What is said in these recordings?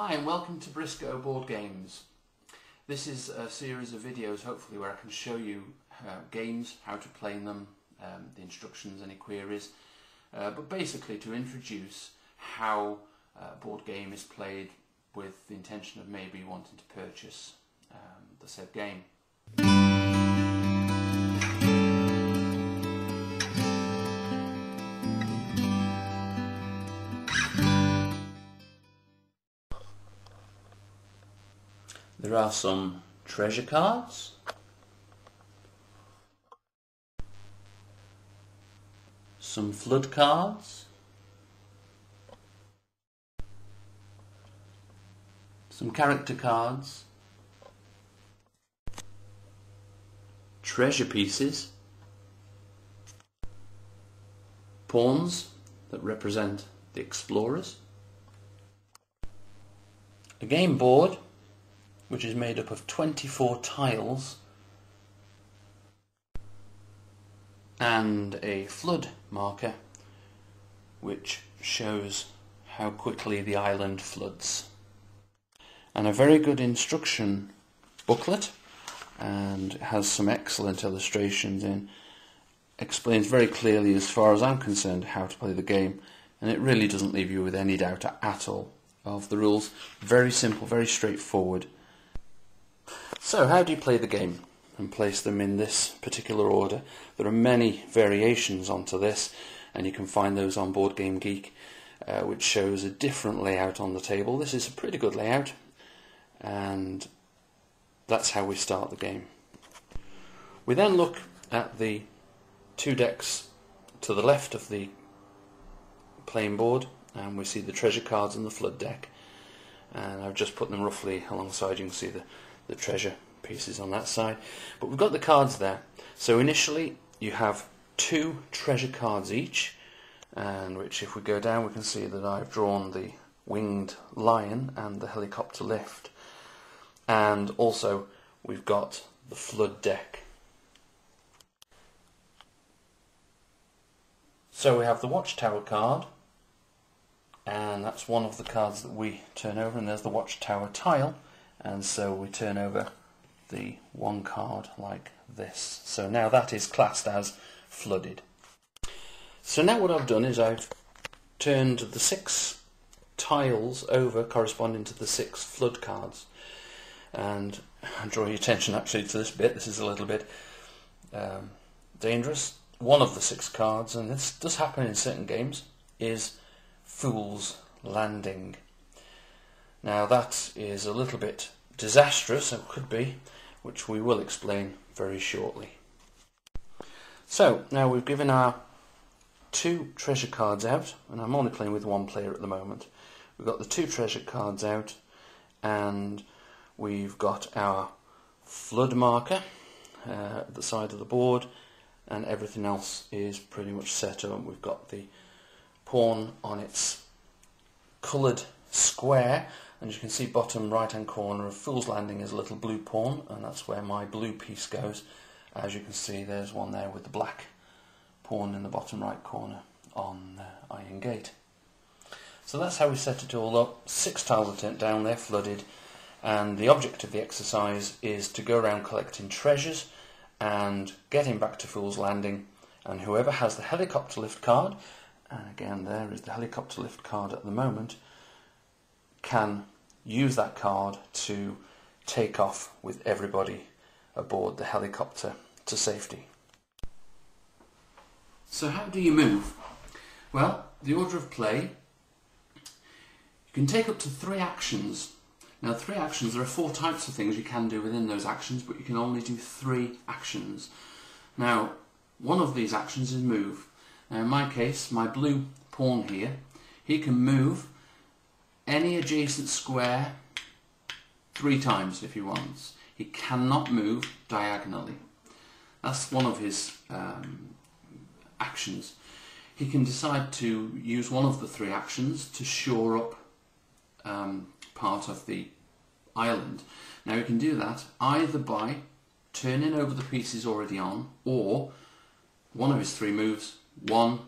Hi and welcome to Briscoe Board Games. This is a series of videos hopefully where I can show you games, how to play them, the instructions, any queries, but basically to introduce how a board game is played with the intention of maybe wanting to purchase the said game. There are some treasure cards, some flood cards, some character cards, treasure pieces, pawns that represent the explorers, a game board which is made up of 24 tiles, and a flood marker which shows how quickly the island floods. And a very good instruction booklet, and has some excellent illustrations in. Explains very clearly, as far as I'm concerned, how to play the game, and it really doesn't leave you with any doubt at all of the rules. Very simple, very straightforward. So how do you play the game and place them in this particular order? There are many variations onto this, and you can find those on Board Game Geek, which shows a different layout on the table. This is a pretty good layout, and that's how we start the game. We then look at the two decks to the left of the playing board, and we see the treasure cards and the flood deck, and I've just put them roughly alongside. You can see the treasure pieces on that side, but we've got the cards there. So initially you have two treasure cards each, and which, if we go down, we can see that I've drawn the winged lion and the helicopter lift, and also we've got the flood deck. So we have the watchtower card, and that's one of the cards that we turn over, and there's the watchtower tile. And so we turn over the one card like this. So now that is classed as flooded. So now what I've done is I've turned the 6 tiles over corresponding to the 6 flood cards. And I draw your attention actually to this bit. This is a little bit dangerous. One of the 6 cards, and this does happen in certain games, is Fool's Landing. Now that is a little bit disastrous, it could be, which we will explain very shortly. So now we've given our 2 treasure cards out, and I'm only playing with one player at the moment. We've got the 2 treasure cards out, and we've got our flood marker at the side of the board, and everything else is pretty much set up. We've got the pawn on its coloured square, and you can see bottom right hand corner of Fool's Landing is a little blue pawn, and that's where my blue piece goes. As you can see, there's one there with the black pawn in the bottom right corner on Iron Gate. So that's how we set it all up. 6 tiles are turned down, they're flooded, and the object of the exercise is to go around collecting treasures and getting back to Fool's Landing, and whoever has the helicopter lift card, and again there is the helicopter lift card at the moment, can use that card to take off with everybody aboard the helicopter to safety. So how do you move? Well, the order of play, you can take up to 3 actions. Now 3 actions, there are 4 types of things you can do within those actions, but you can only do 3 actions. Now one of these actions is move. Now in my case, my blue pawn here, he can move any adjacent square 3 times if he wants. He cannot move diagonally. That's one of his actions. He can decide to use one of the 3 actions to shore up part of the island. Now he can do that either by turning over the pieces already on, or one of his 3 moves. 1,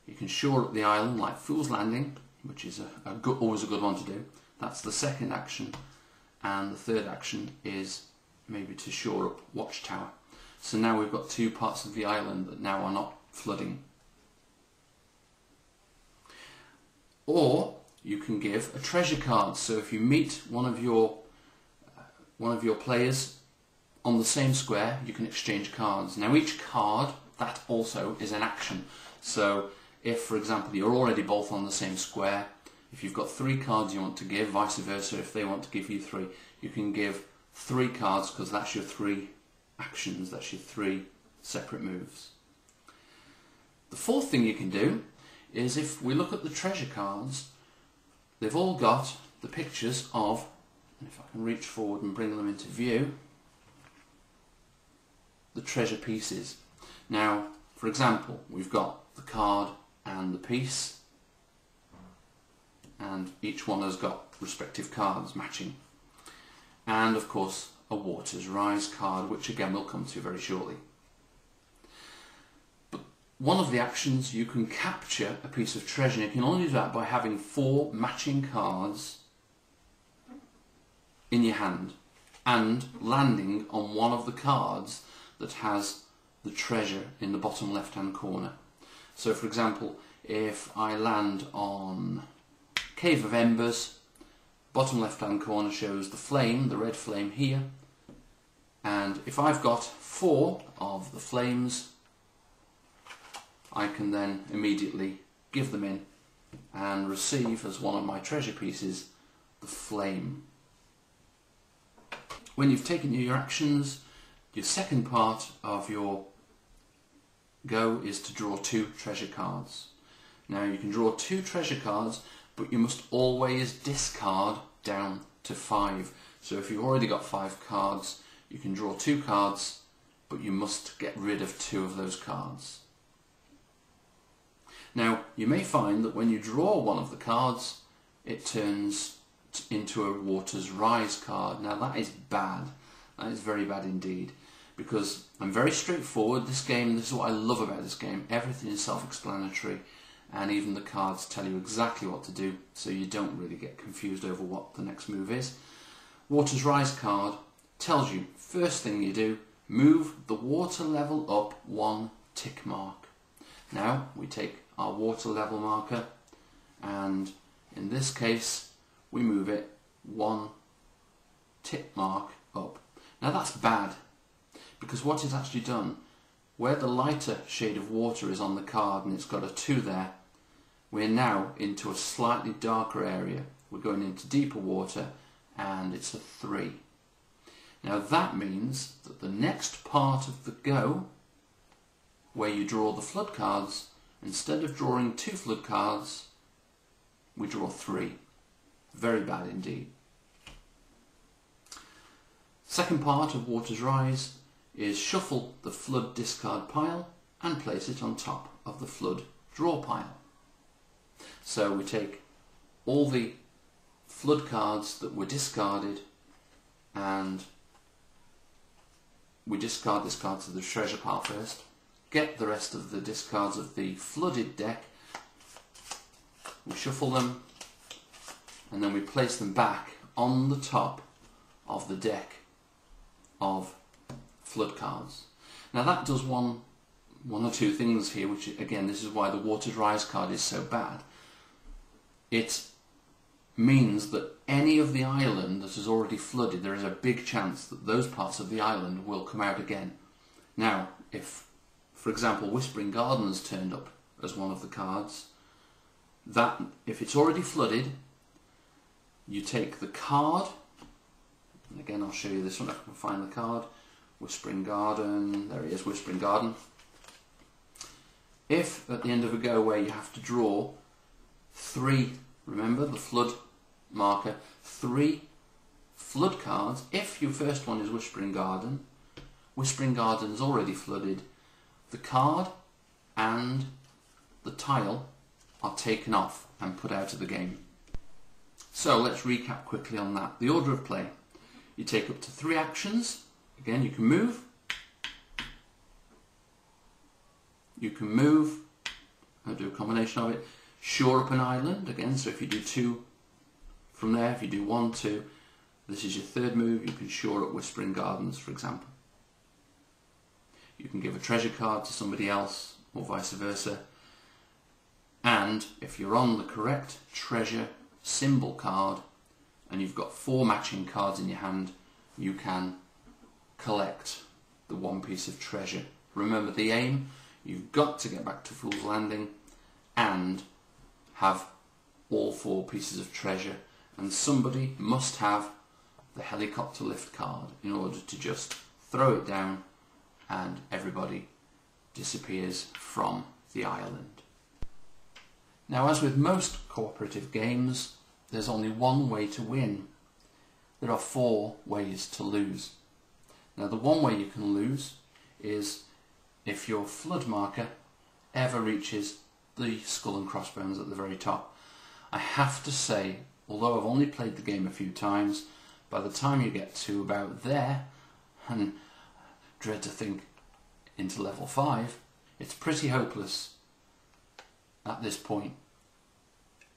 you can shore up the island like Fool's Landing, which is always a good one to do. That's the second action, and the third action is maybe to shore up watchtower. So now we've got two parts of the island that now are not flooding. Or you can give a treasure card. So if you meet one of your players on the same square, you can exchange cards. Now each card, that also is an action. So if, for example, you're already both on the same square, if you've got 3 cards you want to give, vice versa, if they want to give you 3, you can give 3 cards because that's your 3 actions, that's your 3 separate moves. The fourth thing you can do is, if we look at the treasure cards, they've all got the pictures of, and if I can reach forward and bring them into view, the treasure pieces. Now, for example, we've got the card and the piece, and each one has got respective cards matching. And of course a Water's Rise card, which again we'll come to very shortly. But one of the actions, you can capture a piece of treasure, and you can only do that by having 4 matching cards in your hand and landing on one of the cards that has the treasure in the bottom left hand corner. So for example, if I land on Cave of Embers, bottom left hand corner shows the flame, the red flame here, and if I've got 4 of the flames, I can then immediately give them in and receive as one of my treasure pieces the flame. When you've taken your actions, your second part of your go is to draw 2 treasure cards. Now you can draw 2 treasure cards, but you must always discard down to 5. So if you've already got 5 cards, you can draw 2 cards, but you must get rid of 2 of those cards. Now you may find that when you draw one of the cards, it turns into a Water's Rise card. Now that is bad. That is very bad indeed, because I'm very straightforward. This game, this is what I love about this game, everything is self-explanatory, and even the cards tell you exactly what to do, so you don't really get confused over what the next move is. Water's Rise card tells you, first thing you do, move the water level up 1 tick mark. Now we take our water level marker, and in this case we move it 1 tick mark up. Now that's bad, because what it's actually done, where the lighter shade of water is on the card and it's got a 2 there, we're now into a slightly darker area. We're going into deeper water and it's a 3. Now that means that the next part of the go, where you draw the flood cards, instead of drawing 2 flood cards, we draw 3. Very bad indeed. Second part of Water's Rise is shuffle the flood discard pile and place it on top of the flood draw pile. So we take all the flood cards that were discarded and we discard this card to the treasure pile first, get the rest of the discards of the flooded deck, we shuffle them, and then we place them back on the top of the deck of flood cards. Now that does one or two things here, which again, this is why the Water's Rise card is so bad. It means that any of the island that is already flooded, there is a big chance that those parts of the island will come out again. Now, if, for example, Whispering Gardens turned up as one of the cards, that if it's already flooded, you take the card, and again I'll show you this one if I can find the card, Whispering Garden, there he is, Whispering Garden. If at the end of a go where you have to draw 3, remember the flood marker, 3 flood cards, if your first one is Whispering Garden, Whispering Garden is already flooded, the card and the tile are taken off and put out of the game. So let's recap quickly on that. The order of play. You take up to 3 actions. Again, you can move. You can move. I'll do a combination of it. Shore up an island. Again, so if you do 2 From there, if you do 1, 2, this is your third move, you can shore up Whispering Gardens, for example. You can give a treasure card to somebody else, or vice versa. And if you're on the correct treasure symbol card, and you've got 4 matching cards in your hand, you can collect the 1 piece of treasure. Remember the aim, you've got to get back to Fool's Landing and have all 4 pieces of treasure, and somebody must have the helicopter lift card in order to just throw it down and everybody disappears from the island. Now, as with most cooperative games, there's only one way to win. There are 4 ways to lose. Now, the one way you can lose is if your flood marker ever reaches the skull and crossbones at the very top. I have to say, although I've only played the game a few times, by the time you get to about there, and dread to think into level 5, it's pretty hopeless at this point.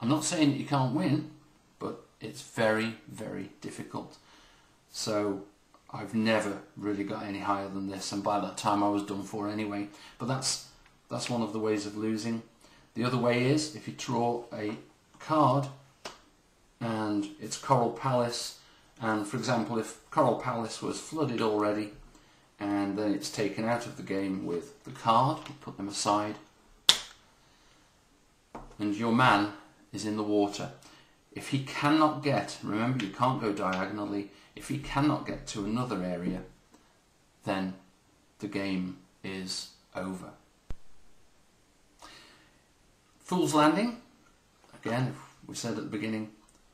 I'm not saying that you can't win, but it's very, very difficult. So I've never really got any higher than this, and by that time I was done for anyway. But that's one of the ways of losing. The other way is if you draw a card and it's Coral Palace, and for example if Coral Palace was flooded already and then it's taken out of the game with the card, you put them aside, and your man is in the water. If he cannot get, remember you can't go diagonally, if he cannot get to another area, then the game is over. Fool's Landing, again, we said at the beginning,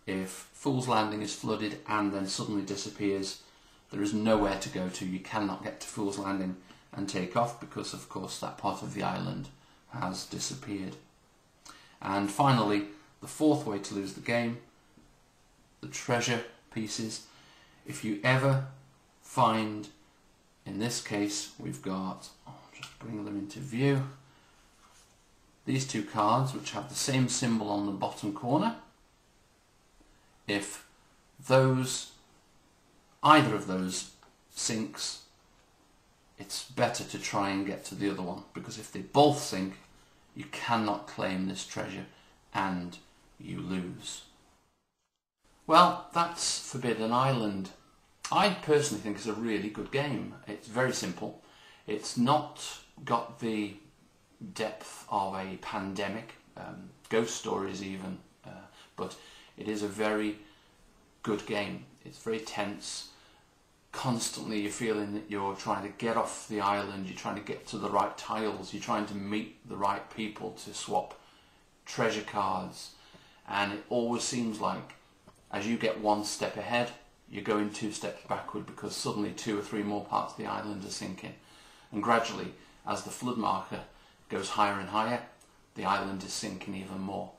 if Fool's Landing is flooded and then suddenly disappears, there is nowhere to go to. You cannot get to Fool's Landing and take off because, of course, that part of the island has disappeared. And finally, the 4th way to lose the game, the treasure pieces. If you ever find, in this case, we've got, I'll just bring them into view, these 2 cards which have the same symbol on the bottom corner. If either of those sinks, it's better to try and get to the other one, because if they both sink, you cannot claim this treasure and you lose. Well, that's Forbidden Island. I personally think it's a really good game. It's very simple. It's not got the depth of a pandemic, ghost stories even, but it is a very good game. It's very tense. Constantly you're feeling that you're trying to get off the island, you're trying to get to the right tiles, you're trying to meet the right people to swap treasure cards, and it always seems like as you get 1 step ahead, you're going 2 steps backward because suddenly 2 or 3 more parts of the island are sinking. And gradually, as the flood marker goes higher and higher, the island is sinking even more.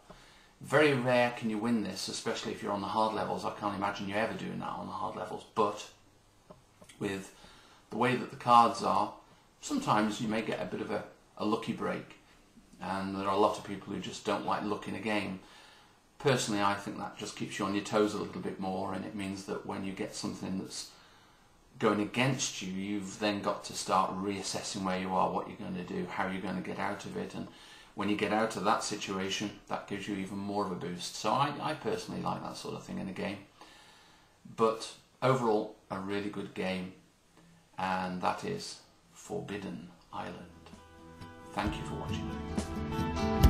Very rare can you win this, especially if you're on the hard levels. I can't imagine you ever doing that on the hard levels, but with the way that the cards are, sometimes you may get a bit of a lucky break, and there are a lot of people who just don't like luck in a game. Personally, I think that just keeps you on your toes a little bit more, and it means that when you get something that's going against you, you've then got to start reassessing where you are, what you're going to do, how you're going to get out of it, and when you get out of that situation, that gives you even more of a boost. So I personally like that sort of thing in a game. But overall, a really good game, and that is Forbidden Island. Thank you for watching.